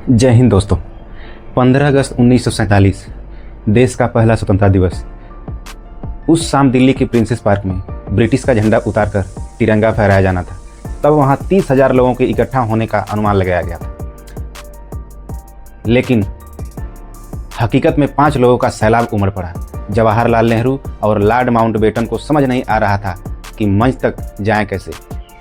जय हिंद दोस्तों। 15 अगस्त 1947 देश का पहला स्वतंत्रता दिवस। उस शाम दिल्ली के प्रिंसेस पार्क में ब्रिटिश का झंडा उतारकर तिरंगा फहराया जाना था। तब वहां 30,000 लोगों के इकट्ठा होने का अनुमान लगाया गया था, लेकिन हकीकत में 5 लोगों का सैलाब उमड़ पड़ा। जवाहरलाल नेहरू और लॉर्ड माउंटबेटन को समझ नहीं आ रहा था कि मंच तक जाएं कैसे।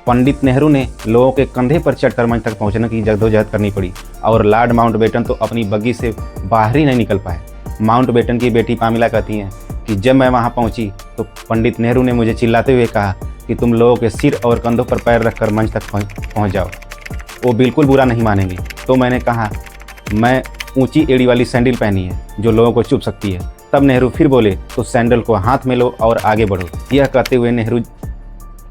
पंडित नेहरू ने लोगों के कंधे पर चढ़कर मंच तक पहुंचने की जद्दोजहद करनी पड़ी और लॉर्ड माउंटबेटन तो अपनी बग्गी से बाहर ही नहीं निकल पाए। माउंटबेटन की बेटी पामिला कहती हैं कि जब मैं वहां पहुंची तो पंडित नेहरू ने मुझे चिल्लाते हुए कहा कि तुम लोगों के सिर और कंधों पर पैर रखकर मंच तक पहुंच जाओ, वो बिल्कुल बुरा नहीं मानेंगे। तो मैंने कहा मैं ऊंची एड़ी वाली सैंडल पहनी है जो लोगों को चुभ सकती है। तब नेहरू फिर बोले तो सैंडल को हाथ में लो और आगे बढ़ो। यह कहते हुए नेहरू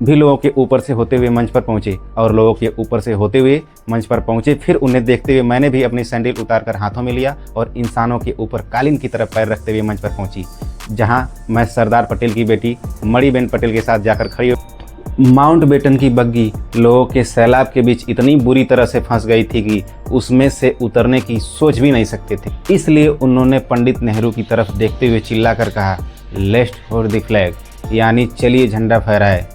भी लोगों के ऊपर से होते हुए मंच पर पहुंचे और लोगों के ऊपर से होते हुए मंच पर पहुंचे। फिर उन्हें देखते हुए मैंने भी अपनी सैंडल उतारकर हाथों में लिया और इंसानों के ऊपर कालीन की तरफ पैर रखते हुए मंच पर पहुंची, जहां मैं सरदार पटेल की बेटी मणिबेन पटेल के साथ जाकर खड़ी हो। माउंटबेटन की बग्गी लोगों के सैलाब के बीच इतनी बुरी तरह से फंस गई थी कि उसमें से उतरने की सोच भी नहीं सकते थे। इसलिए उन्होंने पंडित नेहरू की तरफ देखते हुए चिल्लाकर कहा, लेट्स होल्ड द फ्लैग, यानी चलिए झंडा फहराए।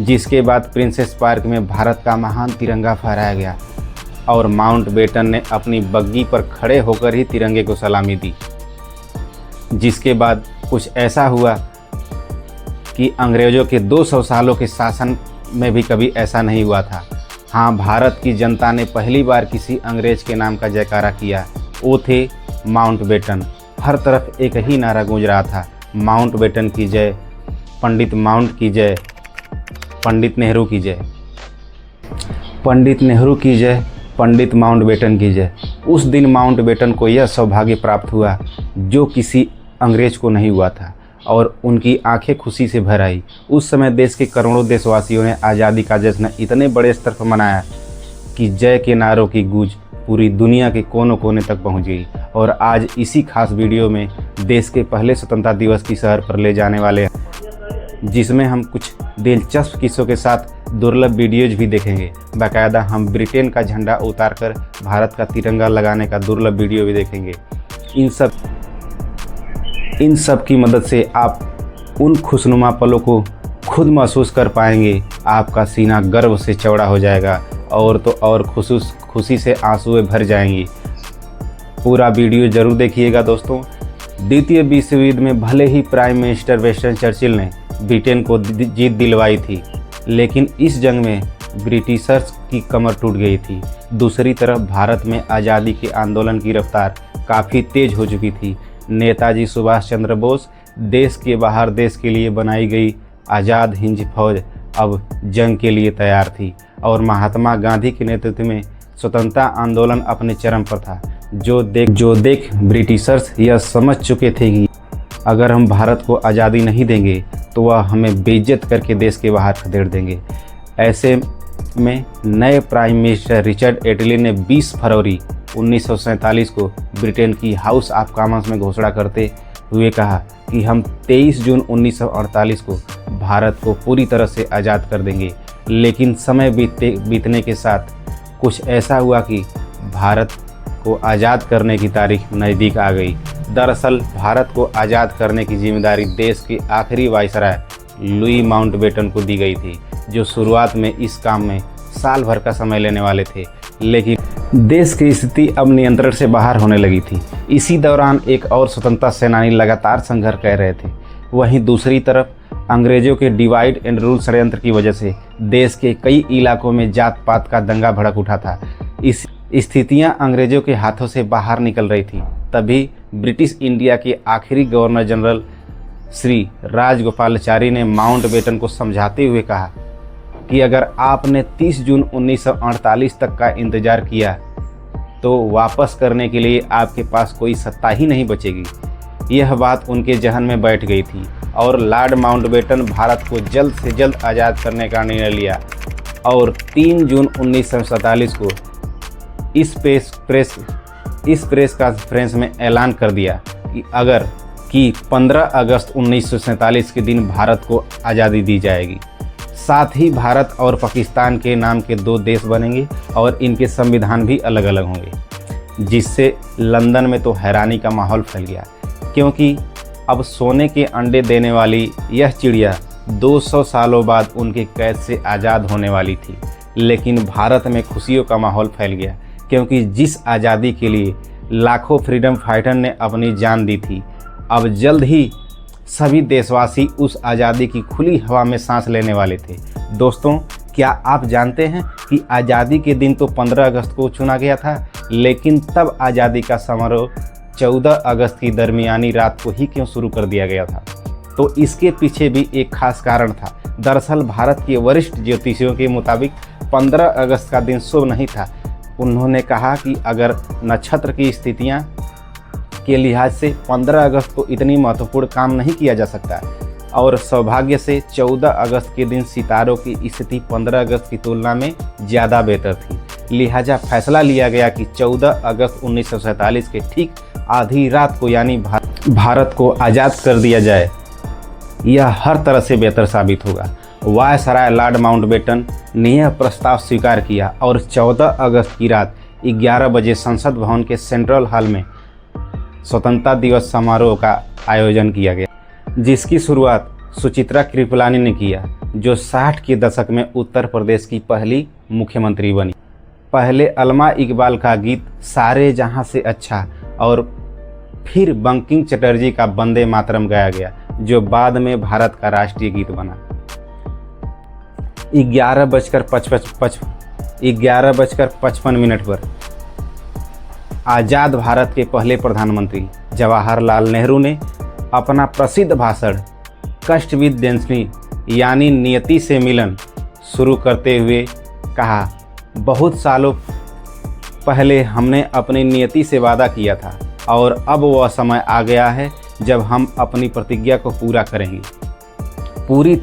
जिसके बाद प्रिंसेस पार्क में भारत का महान तिरंगा फहराया गया और माउंटबेटन ने अपनी बग्गी पर खड़े होकर ही तिरंगे को सलामी दी। जिसके बाद कुछ ऐसा हुआ कि अंग्रेज़ों के 200 सालों के शासन में भी कभी ऐसा नहीं हुआ था। हाँ, भारत की जनता ने पहली बार किसी अंग्रेज के नाम का जयकारा किया, वो थे माउंटबेटन। हर तरफ एक ही नारा गूंज रहा था, माउंटबेटन की जय, पंडित माउंट की जय, पंडित नेहरू की जय, पंडित नेहरू की जय, पंडित माउंटबेटन की जय। उस दिन माउंटबेटन को यह सौभाग्य प्राप्त हुआ जो किसी अंग्रेज को नहीं हुआ था और उनकी आंखें खुशी से भर आई। उस समय देश के करोड़ों देशवासियों ने आज़ादी का जश्न इतने बड़े स्तर पर मनाया कि जय के नारों की गूंज पूरी दुनिया के कोनों कोने तक पहुंच गई। और आज इसी खास वीडियो में देश के पहले स्वतंत्रता दिवस की सैर पर ले जाने वाले हैं, जिसमें हम कुछ दिलचस्प किस्सों के साथ दुर्लभ वीडियोज भी देखेंगे। बाकायदा हम ब्रिटेन का झंडा उतारकर भारत का तिरंगा लगाने का दुर्लभ वीडियो भी देखेंगे। इन सब की मदद से आप उन खुशनुमा पलों को खुद महसूस कर पाएंगे। आपका सीना गर्व से चौड़ा हो जाएगा और तो और खुशी से आंसुएं भर जाएंगी। पूरा वीडियो जरूर देखिएगा दोस्तों। द्वितीय विश्व युद्ध में भले ही प्राइम मिनिस्टर विंस्टन चर्चिल ने ब्रिटेन को जीत दिलवाई थी, लेकिन इस जंग में ब्रिटिशर्स की कमर टूट गई थी। दूसरी तरफ भारत में आज़ादी के आंदोलन की रफ्तार काफ़ी तेज हो चुकी थी। नेताजी सुभाष चंद्र बोस देश के बाहर देश के लिए बनाई गई आज़ाद हिंद फौज अब जंग के लिए तैयार थी और महात्मा गांधी के नेतृत्व में स्वतंत्रता आंदोलन अपने चरम पर था। जो देख ब्रिटिशर्स यह समझ चुके थे कि अगर हम भारत को आज़ादी नहीं देंगे तो वह हमें बेइज्जत करके देश के बाहर खदेड़ देंगे। ऐसे में नए प्राइम मिनिस्टर रिचर्ड एटली ने 20 फरवरी 1947 को ब्रिटेन की हाउस ऑफ कॉमन्स में घोषणा करते हुए कहा कि हम 23 जून 1948 को भारत को पूरी तरह से आज़ाद कर देंगे। लेकिन समय बीतने के साथ कुछ ऐसा हुआ कि भारत को आज़ाद करने की तारीख नज़दीक आ गई। दरअसल भारत को आज़ाद करने की जिम्मेदारी देश के आखिरी वायसराय लुई माउंटबेटन को दी गई थी, जो शुरुआत में इस काम में साल भर का समय लेने वाले थे। लेकिन देश की स्थिति अब नियंत्रण से बाहर होने लगी थी। इसी दौरान एक और स्वतंत्रता सेनानी लगातार संघर्ष कर रहे थे। वहीं दूसरी तरफ अंग्रेज़ों के डिवाइड एंड रूल षड्यंत्र की वजह से देश के कई इलाकों में जात पात का दंगा भड़क उठा था। इस स्थितियां अंग्रेज़ों के हाथों से बाहर निकल रही थी। तभी ब्रिटिश इंडिया के आखिरी गवर्नर जनरल श्री राजगोपालाचारी ने माउंटबेटन को समझाते हुए कहा कि अगर आपने 30 जून 1948 तक का इंतज़ार किया तो वापस करने के लिए आपके पास कोई सत्ता ही नहीं बचेगी। यह बात उनके जहन में बैठ गई थी और लॉर्ड माउंटबेटन भारत को जल्द से जल्द आज़ाद करने का निर्णय लिया और 3 जून 1947 को इस प्रेस कॉन्फ्रेंस में ऐलान कर दिया कि 15 अगस्त 1947 के दिन भारत को आज़ादी दी जाएगी। साथ ही भारत और पाकिस्तान के नाम के 2 देश बनेंगे और इनके संविधान भी अलग अलग होंगे। जिससे लंदन में तो हैरानी का माहौल फैल गया, क्योंकि अब सोने के अंडे देने वाली यह चिड़िया 200 सालों बाद उनके कैद से आज़ाद होने वाली थी। लेकिन भारत में खुशियों का माहौल फैल गया, क्योंकि जिस आज़ादी के लिए लाखों फ्रीडम फाइटर ने अपनी जान दी थी, अब जल्द ही सभी देशवासी उस आज़ादी की खुली हवा में सांस लेने वाले थे। दोस्तों, क्या आप जानते हैं कि आज़ादी के दिन तो 15 अगस्त को चुना गया था, लेकिन तब आज़ादी का समारोह 14 अगस्त की दरमियानी रात को ही क्यों शुरू कर दिया गया था? तो इसके पीछे भी एक खास कारण था। दरअसल भारत के वरिष्ठ ज्योतिषियों के मुताबिक 15 अगस्त का दिन शुभ नहीं था। उन्होंने कहा कि अगर नक्षत्र की स्थितियां के लिहाज से 15 अगस्त को इतनी महत्वपूर्ण काम नहीं किया जा सकता, और सौभाग्य से 14 अगस्त के दिन सितारों की स्थिति 15 अगस्त की तुलना में ज़्यादा बेहतर थी। लिहाजा फैसला लिया गया कि 14 अगस्त 1947 के ठीक आधी रात को यानी भारत को आज़ाद कर दिया जाए। यह हर तरह से बेहतर साबित होगा। वायसराय लॉर्ड माउंटबेटन ने यह प्रस्ताव स्वीकार किया और 14 अगस्त की रात 11 बजे संसद भवन के सेंट्रल हॉल में स्वतंत्रता दिवस समारोह का आयोजन किया गया, जिसकी शुरुआत सुचित्रा कृपलानी ने किया, जो 60 के दशक में उत्तर प्रदेश की पहली मुख्यमंत्री बनी। पहले अल्मा इकबाल का गीत सारे जहां से अच्छा और फिर बंकिम चटर्जी का वंदे मातरम गाया गया, जो बाद में भारत का राष्ट्रीय गीत बना। 11:55 पर आज़ाद भारत के पहले प्रधानमंत्री जवाहरलाल नेहरू ने अपना प्रसिद्ध भाषण कष्ट विद डेस्टिनी यानी नियति से मिलन शुरू करते हुए कहा, बहुत सालों पहले हमने अपनी नियति से वादा किया था और अब वह समय आ गया है जब हम अपनी प्रतिज्ञा को पूरा करेंगे। पूरी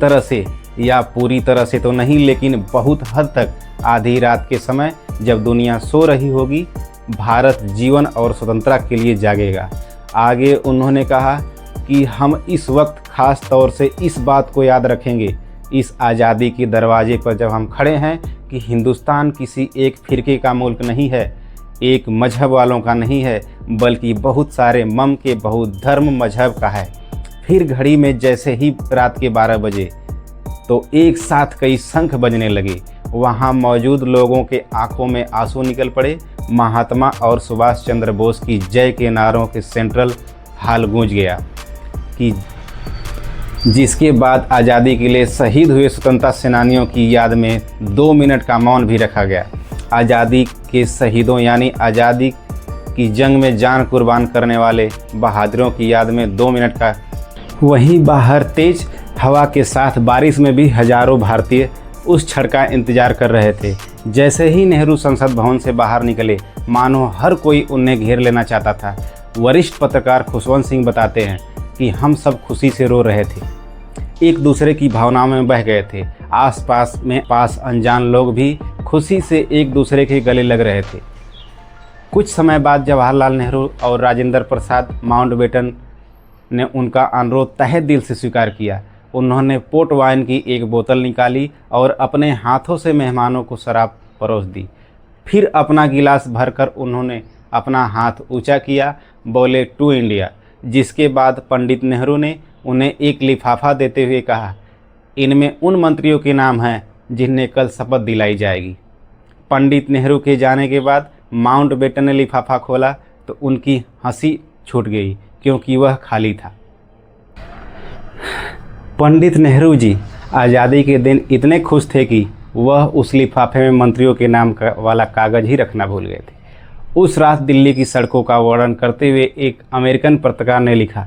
तरह से तो नहीं, लेकिन बहुत हद तक आधी रात के समय जब दुनिया सो रही होगी, भारत जीवन और स्वतंत्रता के लिए जागेगा। आगे उन्होंने कहा कि हम इस वक्त खास तौर से इस बात को याद रखेंगे इस आज़ादी के दरवाजे पर जब हम खड़े हैं कि हिंदुस्तान किसी एक फिरके का मुल्क नहीं है, एक मजहब वालों का नहीं है, बल्कि बहुत सारे मम के बहुत धर्म मजहब का है। फिर घड़ी में जैसे ही रात के 12 बजे तो एक साथ कई शंख बजने लगे। वहाँ मौजूद लोगों के आंखों में आंसू निकल पड़े। महात्मा और सुभाष चंद्र बोस की जय के नारों के सेंट्रल हॉल गूंज गया, कि जिसके बाद आज़ादी के लिए शहीद हुए स्वतंत्रता सेनानियों की याद में 2 मिनट का मौन भी रखा गया। आज़ादी के शहीदों यानी आज़ादी की जंग में जान कुर्बान करने वाले बहादुरों की याद में 2 मिनट का। वहीं बाहर तेज हवा के साथ बारिश में भी हजारों भारतीय उस क्षण का इंतजार कर रहे थे। जैसे ही नेहरू संसद भवन से बाहर निकले, मानो हर कोई उन्हें घेर लेना चाहता था। वरिष्ठ पत्रकार खुशवंत सिंह बताते हैं कि हम सब खुशी से रो रहे थे, एक दूसरे की भावनाओं में बह गए थे। आस अनजान लोग भी खुशी से एक दूसरे के गले लग रहे थे। कुछ समय बाद जवाहरलाल नेहरू और राजेंद्र प्रसाद माउंटबेटन ने उनका अनुरोध तहे दिल से स्वीकार किया। उन्होंने पोर्ट वाइन की एक बोतल निकाली और अपने हाथों से मेहमानों को शराब परोस दी। फिर अपना गिलास भरकर उन्होंने अपना हाथ ऊंचा किया, बोले टू इंडिया। जिसके बाद पंडित नेहरू ने उन्हें एक लिफाफा देते हुए कहा, इनमें उन मंत्रियों के नाम हैं जिन्हें कल शपथ दिलाई जाएगी। पंडित नेहरू के जाने के बाद माउंटबेटन ने लिफाफा खोला तो उनकी हंसी छूट गई, क्योंकि वह खाली था। पंडित नेहरू जी आज़ादी के दिन इतने खुश थे कि वह उस लिफाफे में मंत्रियों के नाम वाला कागज़ ही रखना भूल गए थे। उस रात दिल्ली की सड़कों का वर्णन करते हुए एक अमेरिकन पत्रकार ने लिखा,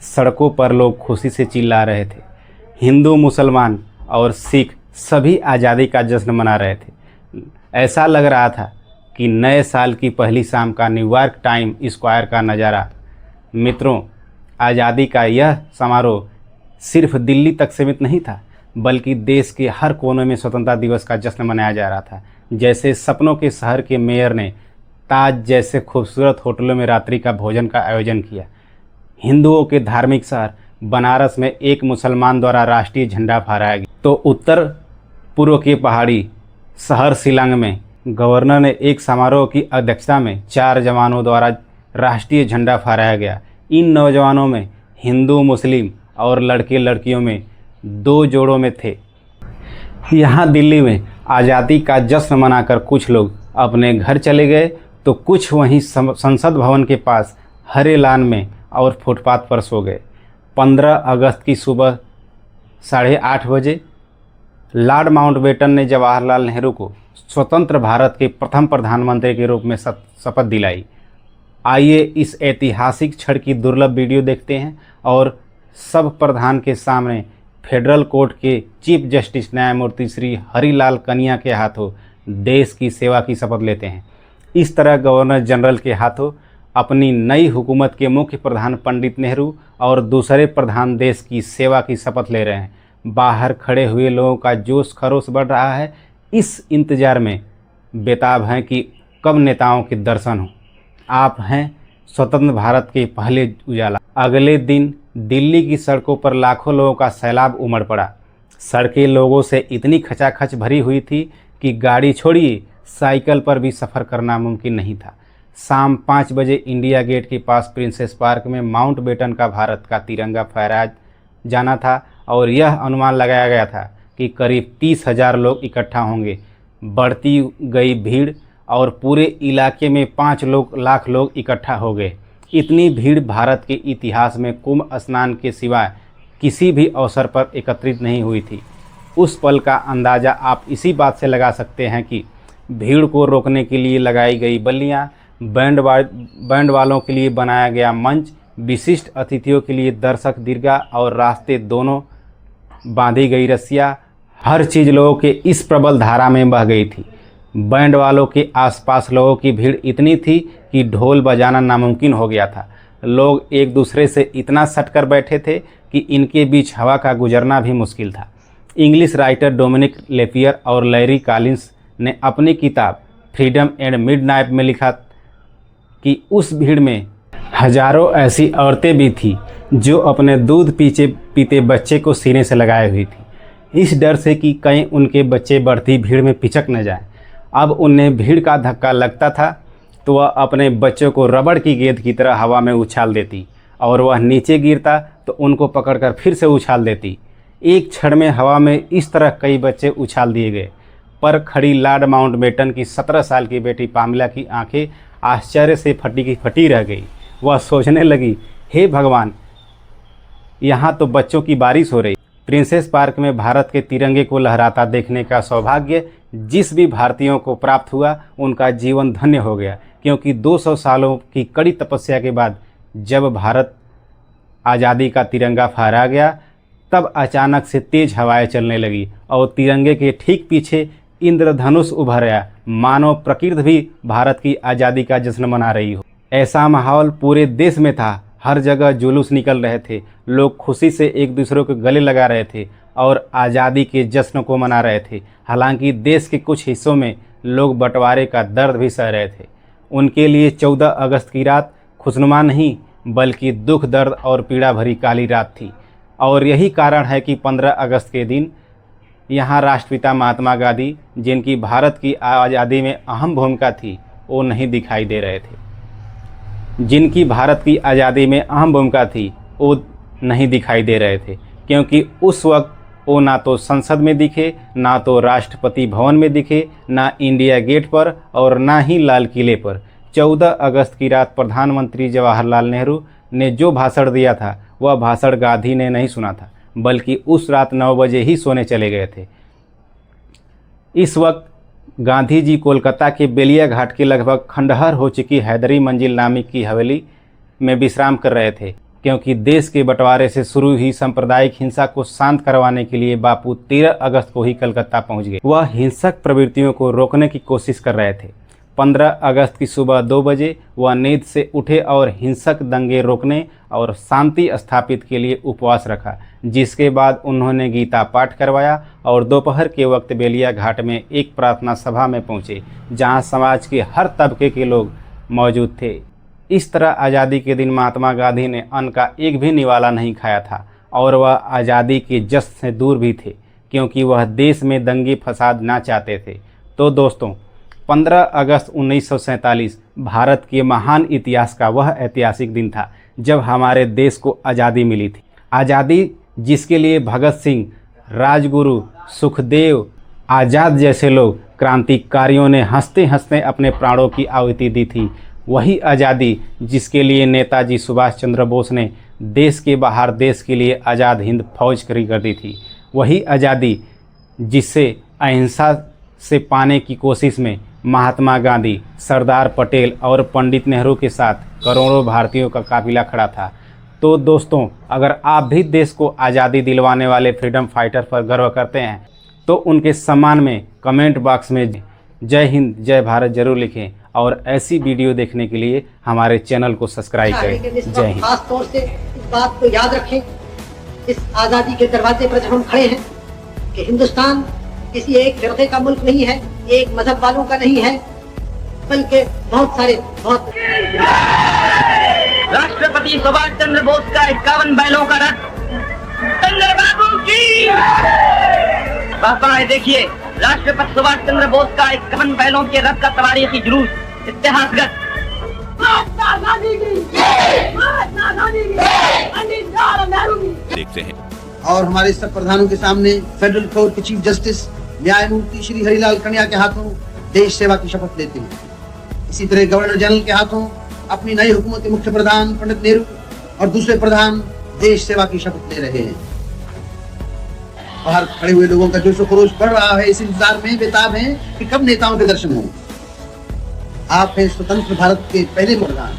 सड़कों पर लोग खुशी से चिल्ला रहे थे। हिंदू, मुसलमान और सिख सभी आज़ादी का जश्न मना रहे थे। ऐसा लग रहा था कि नए साल की पहली शाम का न्यूयॉर्क टाइम स्क्वायर का नज़ारा। मित्रों, आज़ादी का यह समारोह सिर्फ दिल्ली तक सीमित नहीं था, बल्कि देश के हर कोने में स्वतंत्रता दिवस का जश्न मनाया जा रहा था। जैसे सपनों के शहर के मेयर ने ताज जैसे खूबसूरत होटलों में रात्रि का भोजन का आयोजन किया। हिंदुओं के धार्मिक शहर बनारस में एक मुसलमान द्वारा राष्ट्रीय झंडा फहराया गया, तो उत्तर पूर्व के पहाड़ी शहर शिलांग में गवर्नर ने एक समारोह की अध्यक्षता में 4 जवानों द्वारा राष्ट्रीय झंडा फहराया गया। इन नौजवानों में हिंदू, मुस्लिम और लड़के लड़कियों में 2 जोड़ों में थे। यहाँ दिल्ली में आज़ादी का जश्न मनाकर कुछ लोग अपने घर चले गए तो कुछ वहीं संसद भवन के पास हरे लान में और फुटपाथ पर सो गए। 15 अगस्त की सुबह 8:30 बजे लॉर्ड माउंटबेटन ने जवाहरलाल नेहरू को स्वतंत्र भारत के प्रथम प्रधानमंत्री के रूप में शपथ दिलाई। आइए इस ऐतिहासिक क्षण की दुर्लभ वीडियो देखते हैं और सब प्रधान के सामने फेडरल कोर्ट के चीफ जस्टिस न्यायमूर्ति श्री हरिलाल कनिया के हाथों देश की सेवा की शपथ लेते हैं। इस तरह गवर्नर जनरल के हाथों अपनी नई हुकूमत के मुख्य प्रधान पंडित नेहरू और दूसरे प्रधान देश की सेवा की शपथ ले रहे हैं। बाहर खड़े हुए लोगों का जोश खरोश बढ़ रहा है। इस इंतज़ार में बेताब हैं कि कब नेताओं के दर्शन हों। आप हैं स्वतंत्र भारत के पहले उजाला। अगले दिन दिल्ली की सड़कों पर लाखों लोगों का सैलाब उमड़ पड़ा। सड़कें लोगों से इतनी खचाखच भरी हुई थी कि गाड़ी छोड़िए साइकिल पर भी सफ़र करना मुमकिन नहीं था। शाम 5 बजे इंडिया गेट के पास प्रिंसेस पार्क में माउंटबेटन का भारत का तिरंगा फहराया जाना था और यह अनुमान लगाया गया था कि करीब 30,000 लोग इकट्ठा होंगे। बढ़ती गई भीड़ और पूरे इलाके में 5 लाख लोग इकट्ठा हो गए। इतनी भीड़ भारत के इतिहास में कुंभ स्नान के सिवाय किसी भी अवसर पर एकत्रित नहीं हुई थी। उस पल का अंदाज़ा आप इसी बात से लगा सकते हैं कि भीड़ को रोकने के लिए लगाई गई बल्लियाँ, बैंड वालों के लिए बनाया गया मंच, विशिष्ट अतिथियों के लिए दर्शक दीर्घा और रास्ते दोनों बांधी गई रस्सियाँ, हर चीज़ लोगों के इस प्रबल धारा में बह गई थी। बैंड वालों के आसपास लोगों की भीड़ इतनी थी कि ढोल बजाना नामुमकिन हो गया था। लोग एक दूसरे से इतना सटकर बैठे थे कि इनके बीच हवा का गुजरना भी मुश्किल था। इंग्लिश राइटर डोमिनिक लेपियर और लैरी कॉलिंस ने अपनी किताब फ्रीडम एंड मिडनाइट में लिखा कि उस भीड़ में हजारों ऐसी औरतें भी थीं जो अपने दूध पीते बच्चे को सीने से लगाए हुई थी, इस डर से कि कहीं उनके बच्चे बढ़ती भीड़ में पिचक न जाएं। अब उन्हें भीड़ का धक्का लगता था तो वह अपने बच्चों को रबड़ की गेंद की तरह हवा में उछाल देती और वह नीचे गिरता तो उनको पकड़कर फिर से उछाल देती। एक क्षण में हवा में इस तरह कई बच्चे उछाल दिए गए। पर खड़ी लॉर्ड माउंटबेटन की 17 साल की बेटी पामिला की आंखें आश्चर्य से फटी की फटी रह गई। वह सोचने लगी, हे भगवान, यहाँ तो बच्चों की बारिश हो रही। प्रिंसेस पार्क में भारत के तिरंगे को लहराता देखने का सौभाग्य जिस भी भारतीयों को प्राप्त हुआ उनका जीवन धन्य हो गया, क्योंकि 200 सालों की कड़ी तपस्या के बाद जब भारत आज़ादी का तिरंगा फहराया गया तब अचानक से तेज हवाएं चलने लगी और तिरंगे के ठीक पीछे इंद्रधनुष उभर आया, मानो प्रकृति भी भारत की आज़ादी का जश्न मना रही हो। ऐसा माहौल पूरे देश में था। हर जगह जुलूस निकल रहे थे, लोग खुशी से एक दूसरे को गले लगा रहे थे और आज़ादी के जश्न को मना रहे थे। हालांकि देश के कुछ हिस्सों में लोग बंटवारे का दर्द भी सह रहे थे। उनके लिए 14 अगस्त की रात खुशनुमा नहीं बल्कि दुख, दर्द और पीड़ा भरी काली रात थी। और यही कारण है कि 15 अगस्त के दिन यहाँ राष्ट्रपिता महात्मा गांधी, जिनकी भारत की आज़ादी में अहम भूमिका थी, वो नहीं दिखाई दे रहे थे। क्योंकि उस वक्त वो ना तो संसद में दिखे, ना तो राष्ट्रपति भवन में दिखे, ना इंडिया गेट पर और ना ही लाल किले पर। 14 अगस्त की रात प्रधानमंत्री जवाहरलाल नेहरू ने जो भाषण दिया था वह भाषण गांधी ने नहीं सुना था, बल्कि उस रात 9 बजे ही सोने चले गए थे। इस वक्त गांधी जी कोलकाता के बेलिया घाट के लगभग खंडहर हो चुकी हैदरी मंजिल नामी की हवेली में विश्राम कर रहे थे, क्योंकि देश के बंटवारे से शुरू हुई सांप्रदायिक हिंसा को शांत करवाने के लिए बापू 13 अगस्त को ही कलकत्ता पहुंच गए। वह हिंसक प्रवृत्तियों को रोकने की कोशिश कर रहे थे। 15 अगस्त की सुबह 2 बजे वह नींद से उठे और हिंसक दंगे रोकने और शांति स्थापित के लिए उपवास रखा, जिसके बाद उन्होंने गीता पाठ करवाया और दोपहर के वक्त बेलिया घाट में एक प्रार्थना सभा में पहुंचे, जहां समाज के हर तबके के लोग मौजूद थे। इस तरह आज़ादी के दिन महात्मा गांधी ने अन्न का एक भी निवाला नहीं खाया था और वह आज़ादी के जश्न से दूर भी थे, क्योंकि वह देश में दंगे फसाद ना चाहते थे। तो दोस्तों, 15 अगस्त 1947 भारत के महान इतिहास का वह ऐतिहासिक दिन था जब हमारे देश को आज़ादी मिली थी। आज़ादी जिसके लिए भगत सिंह, राजगुरु, सुखदेव, आज़ाद जैसे लोग क्रांतिकारियों ने हंसते हंसते अपने प्राणों की आहुति दी थी। वही आज़ादी जिसके लिए नेताजी सुभाष चंद्र बोस ने देश के बाहर देश के लिए आज़ाद हिंद फौज खड़ी कर दी थी। वही आज़ादी जिसे अहिंसा से पाने की कोशिश में महात्मा गांधी, सरदार पटेल और पंडित नेहरू के साथ करोड़ों भारतीयों का काफिला खड़ा था। तो दोस्तों, अगर आप भी देश को आज़ादी दिलवाने वाले फ्रीडम फाइटर पर गर्व करते हैं तो उनके सम्मान में कमेंट बॉक्स में जय हिंद जय भारत जरूर लिखें और ऐसी वीडियो देखने के लिए हमारे चैनल को सब्सक्राइब करें। जय हिंद। खास तौर से इस बात को याद रखें, इस आज़ादी के दरवाजे पर जब हम खड़े हैं कि हिंदुस्तान किसी एक फिरके का मुल्क नहीं है, एक मजहब वालों का नहीं है, बल्कि बहुत सारे राष्ट्रपति सुभाष चंद्र बोस का 51 बैलों का रथ चंद्र बाबू की पापा देखिए, राष्ट्रपति सुभाष चंद्र बोस का 51 बैलों के रथ का तवारीखी जुलूस इतिहासगत। देखते हैं। और हमारे सब प्रधानों के सामने फेडरल कोर्ट के चीफ जस्टिस न्यायमूर्ति श्री हरिलाल कन्या के हाथों देश सेवा की शपथ लेते हैं। इसी तरह गवर्नर जनरल के हाथों अपनी नई हुकूमत के मुख्य प्रधान पंडित नेहरू और दूसरे प्रधान देश सेवा की शपथ ले रहे हैं। बाहर खड़े हुए लोगों का जोश खरोश बढ़ रहा है, इस इंतजार में बेताब हैं कि कब नेताओं के दर्शन हों। आप हैं स्वतंत्र भारत के पहले प्रधान।